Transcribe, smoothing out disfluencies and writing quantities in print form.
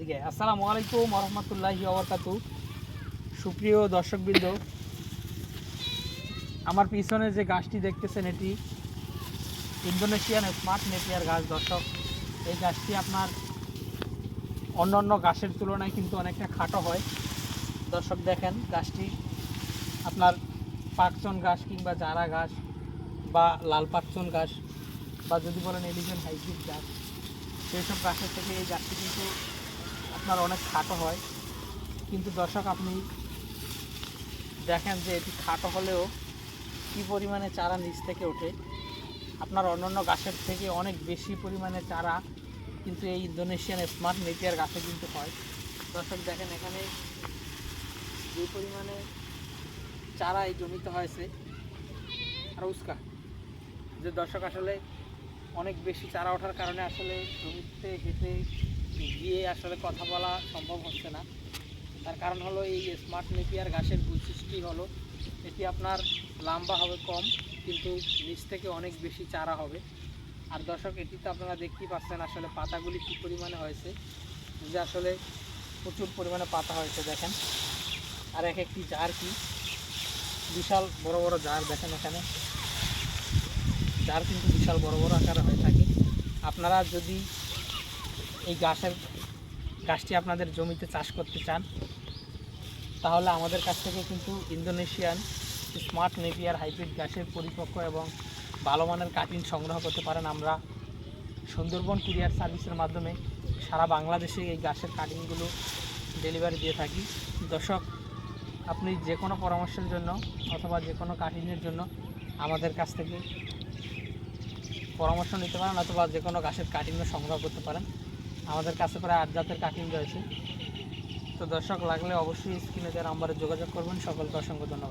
এদিকে আসসালামু আলাইকুম রহমতুল্লাহি ওবরকাতু। সুপ্রিয় দর্শকবৃন্দ, আমার পিছনে যে গাছটি দেখতেছেন এটি ইন্দোনেশিয়ান স্মার্ট নেপিয়ার গাছ। দর্শক, এই গাছটি আপনার অন্যান্য গাছের তুলনায় কিন্তু অনেকটা খাটো হয়। দর্শক দেখেন, গাছটি আপনার পাকচন গাছ কিংবা জারা গাছ বা লাল পাকচন গাছ বা যদি বলেন এলিগেন হাইব্রিড গাছ, সেই সব গাছের থেকে এই গাছটি কিন্তু আপনার অনেক খাটো হয়। কিন্তু দর্শক, আপনি দেখেন যে এটি খাটো হলেও কী পরিমাণে চারা নিচ থেকে ওঠে। আপনার অন্যান্য গাছের থেকে অনেক বেশি পরিমাণে চারা কিন্তু এই ইন্দোনেশিয়ান স্মার্ট নেপিয়ার গাছে কিন্তু হয়। দর্শক দেখেন, এখানে যে পরিমাণে চারা এই জমিতে হয়েছে আর উস্কা যে দর্শক, আসলে অনেক বেশি চারা ওঠার কারণে আসলে জমিতে হেঁটে গিয়ে আসলে কথা বলা সম্ভব হচ্ছে না। তার কারণ হলো এই স্মার্ট নেপিয়ার গাছের বৈশিষ্ট্যই হলো এটি আপনার লম্বা হবে কম, কিন্তু নিচ থেকে অনেক বেশি চারা হবে। আর দর্শক, এটিতে আপনারা দেখতেই পাচ্ছেন আসলে পাতাগুলি কী পরিমাণে হয়েছে, যে আসলে প্রচুর পরিমাণে পাতা হয়েছে দেখেন। আর এক একটি জার কি বিশাল বড় বড় জার দেখেন, এখানে জার কিন্তু বিশাল বড় বড় আকারে হয়ে থাকে। আপনারা যদি এই গাছটি আপনাদের জমিতে চাষ করতে চান, তাহলে আমাদের কাছ থেকে কিন্তু ইন্দোনেশিয়ান স্মার্ট নেপিয়ার হাইব্রিড গাছের পরিপক্ক এবং ভালো মানের কাটিং সংগ্রহ করতে পারেন। আমরা সুন্দরবন কুরিয়ার সার্ভিসের মাধ্যমে সারা বাংলাদেশে এই গাছের কাটিংগুলো ডেলিভারি দিয়ে থাকি। দর্শক, আপনি যে কোনো পরামর্শের জন্য অথবা যে কোনো কাটিংয়ের জন্য আমাদের কাছ থেকে পরামর্শ নিতে পারেন, অথবা যে কোনো গাছের কাটিংও সংগ্রহ করতে পারেন। আমাদের কাছে প্রায় 8 জাতের কাটিং রয়েছে। তো দর্শক, লাগলে অবশ্যই স্ক্রিনে দেওয়া নাম্বারে যোগাযোগ করবেন। সকলকে অসংখ্য ধন্যবাদ।